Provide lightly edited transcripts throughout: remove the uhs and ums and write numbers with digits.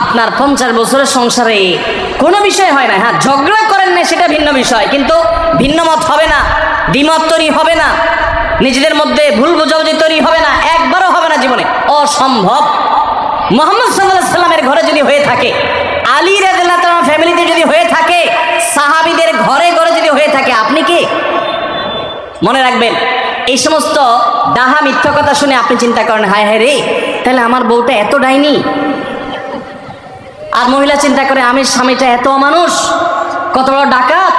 আপনার 50 বছরের সংসারে কোনো বিষয় হয় না, হ্যাঁ ঝগড়া করেন না সেটা ভিন্ন বিষয়, কিন্তু ভিন্ন মত হবে না, দ্বিমত তৈরি হবে না, নিজেদের মধ্যে ভুল বোঝাবুঝি তৈরি হবে না, একবারও হবে না জীবনে, অসম্ভব। মুহাম্মদ সাল্লাল্লাহু আলাইহি সাল্লামের ঘরে যদি হয়ে থাকে, আলী রাদিয়াল্লাহু তাআলা ফ্যামিলিতে যদি হয়ে থাকে, সাহাবীদের ঘরে ঘরে যদি হয়ে থাকে, আপনি কি? মনে রাখবেন, এই সমস্ত ডাহা মিথ্যা কথা শুনে আপনি চিন্তা করেন, হায় হায় রে, তাহলে আমার বউটা এত ডাইনি। আর মহিলা চিন্তা করে, আমি স্বামীটা এত মানুষ, কত বড় ডাকাত।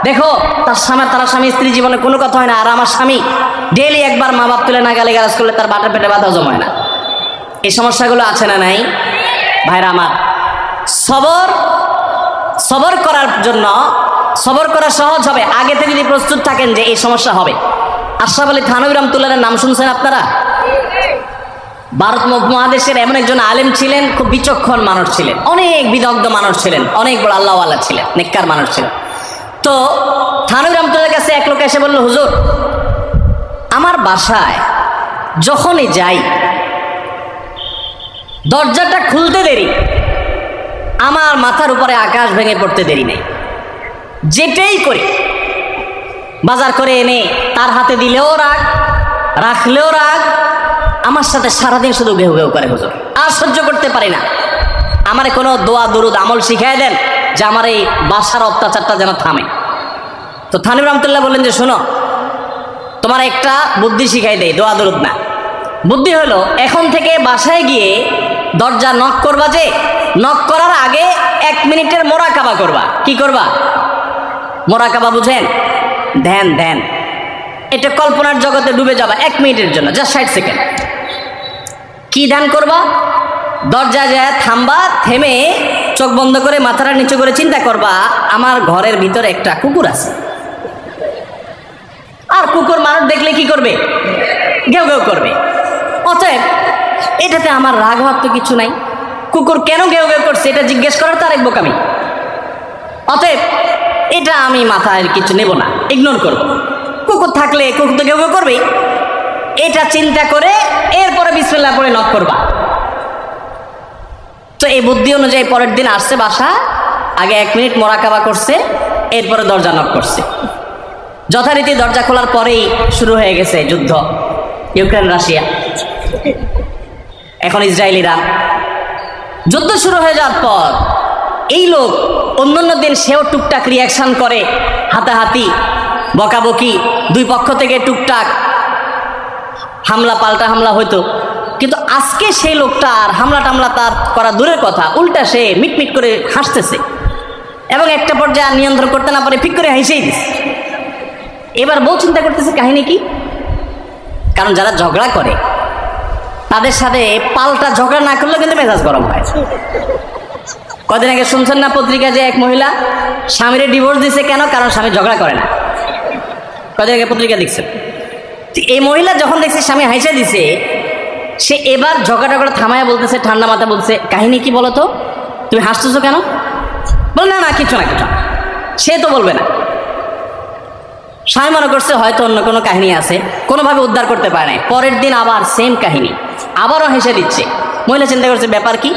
দেখো তার স্বামী স্ত্রী জীবনে কোনো কথা হয় না, আর আমার স্বামী ডেইলি একবার মা বাপ তুলে না গালি গালাজ করলে তার বাটার পেটে বাধা জমায় না। এই সমস্যাগুলো আছে না নাই? ভাইরা আমার, সবর করার জন্য, সবর করা সহজ হবে আগে থেকে যদি প্রস্তুত থাকেন যে এই সমস্যা হবে। আশরাফ আলী থানভী রাহমাতুল্লাহর নাম শুনছেন আপনারা? ভারত মহাদেশের এমন একজন আলেম ছিলেন, খুব বিচক্ষণ মানুষ ছিলেন, অনেক বিদগ্ধ মানুষ ছিলেন, অনেক বড় আল্লাহওয়ালা ছিলেন, নেককার মানুষ ছিলেন। তো থানভী রাহমাতুল্লাহর কাছে এক লোক এসে বলল, হুজুর, আমার বাসায় যখনই যাই দরজাটা খুলতে দেরি, আমার মাথার উপরে আকাশ ভেঙে পড়তে দেরি নেই। যেটাই করি, বাজার করে এনে তার হাতে দিলেও রাগ, রাখলেও রাগ, আমার সাথে সারাদিন শুধু ঘেউ ঘেউ করে হুজুর, আর সহ্য করতে পারি না। আমারে কোনো দোয়া দুরুদ আমল শিখাই দেন যে আমার এই বাসার অত্যাচারটা যেন থামে। তো থানভী রাহমাতুল্লাহ বললেন যে, শোনো, তোমার একটা বুদ্ধি শিখাই দেয়, দোয়া দুরুদ না। বুদ্ধি হলো, এখন থেকে বাসায় গিয়ে দরজা নক করবা, যে নক করার আগে 1 মিনিটের মোরাকাবা করবা। কি করবা? মোরাকাবা বুঝেন? ধ্যান। ধ্যান এটা কল্পনার জগতে ডুবে যাবা 1 মিনিটের জন্য, জাস্ট 60 সেকেন্ড। কি ধ্যান করবা? দরজা যায় থামবা, থেমে চোখ বন্ধ করে মাথাটা নিচু করে চিন্তা করবা, আমার ঘরের ভিতরে একটা কুকুর আছে। আর কুকুর মানুষ দেখলে কি করবে? ঘেউ ঘেউ করবে। অতএব এটাতে আমার রাগ হওয়ার তো কিছু নাই, কুকুর কেন ঘেউ ঘেউ করছে এটা জিজ্ঞেস করার তো আরেক বোকামি। অতএব এটা আমি মাথায় কিছু নেব না, ইগনোর করব। কুকুর থাকলে কুকুর তো ঘেউ ঘেউ করবেই, এটা চিন্তা করে এরপরে বিসমিল্লাহ পড়ে নক করবা। তো এই বুদ্ধি অনুযায়ী পরের দিন আসছে বাসা, আগে 1 মিনিট মোরাকাবা করছে, এরপরে দরজা নক করছে। যথারীতি দরজা খোলার পরেই শুরু হয়ে গেছে যুদ্ধ, ইউক্রেন রাশিয়া, এখন ইসরায়েলিরা। যুদ্ধ শুরু হয়ে যাওয়ার পর এই লোক অন্যান্য দিন সেও টুকটাক রিয়াকশন করে, হাতাহাতি, বকাবকি, দুই পক্ষ থেকে টুকটাক হামলা পাল্টা হামলা হইতো। কিন্তু আজকে সেই লোকটা আর হামলা টামলা তার করা দূরের কথা, উল্টা সে মিটমিট করে হাসতেছে এবং একটা পর্যায়ে আর নিয়ন্ত্রণ করতে না পারে ফিক করে হেসেই দিচ্ছে। এবার বউ চিন্তা করতেছে কাহিনী কি, কারণ যারা ঝগড়া করে তাদের সাথে পাল্টা ঝগড়া না করলেও কিন্তু মেজাজ গরম হয়। কদিন আগে শুনছেন না পত্রিকা যে এক মহিলা স্বামীর ডিভোর্স দিছে, কেন? কারণ স্বামী ঝগড়া করে না। কদিন আগে পত্রিকা দেখছেন। এই মহিলা যখন দেখছে স্বামী হাইসা দিছে, সে এবার ঝগড়া টগড়া থামায়া বলতেছে, ঠান্ডা মাথা বলছে, কাহিনী কি বলো তো, তুমি হাসতেছো কেন? বল না না কিছু না কিছু। সে তো বলবে না। স্বামী মনে করছে হয়তো অন্য কোনো কাহিনী আছে, কোনোভাবে উদ্ধার করতে পারে না। পরের দিন আবার সেম কাহিনী, আবারও হেসে দিচ্ছে। মহিলা চিন্তা করছে ব্যাপার কি,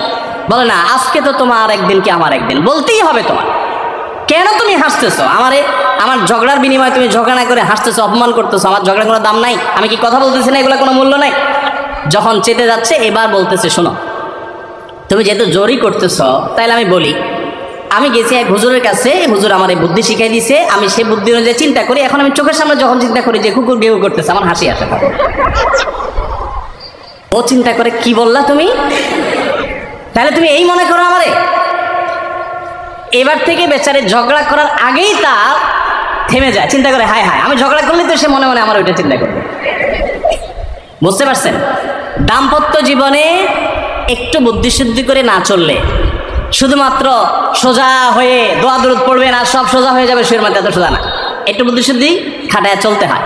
বলে না আজকে তো তোমার একদিন কি আমার একদিন, বলতেই হবে তোমার। কেন তুমি হাসতেছো? আমার ঝগড়ার বিনিময়ে তুমি ঝগড়া না করে হাসতেছো, অপমান করতেছো। আমার ঝগড়া কোনো দাম নাই, আমি কি কথা বলতেছি না, এগুলো কোনো মূল্য নাই। যখন চেতে যাচ্ছে এবার বলতেছে, শোনো, তুমি যেহেতু জোরই করতেছো, তাইলে আমি বলি, আমি গেছি এক হুজুরের কাছে, হুজুর আমার এই বুদ্ধি শিখাই দিছে, আমি সেই বুদ্ধি অনুযায়ী চিন্তা করি। এখন আমি চোখের সামনে যখন চিন্তা করি যে কুকুর গেউ করতেছে, আমার হাসি আসে। ও চিন্তা করে, কি বললা তুমি? তাহলে তুমি এই মনে করো আমারে? এবার থেকে বেচারে ঝগড়া করার আগেই তা থেমে যায়, চিন্তা করে হায় হায় আমি ঝগড়া করলে তো সে মনে মনে আমার ওইটা চিন্তা করবে। বুঝতে পারছেন? দাম্পত্য জীবনে একটু বুদ্ধিশুদ্ধি করে না চললে, শুধুমাত্র সোজা হয়ে দোয়া দরুদ পড়বে না সব সোজা হয়ে যাবে শুয়ের মধ্যে, এত সোজা না, একটু বুদ্ধিশুদ্ধি খাটায় চলতে হয়।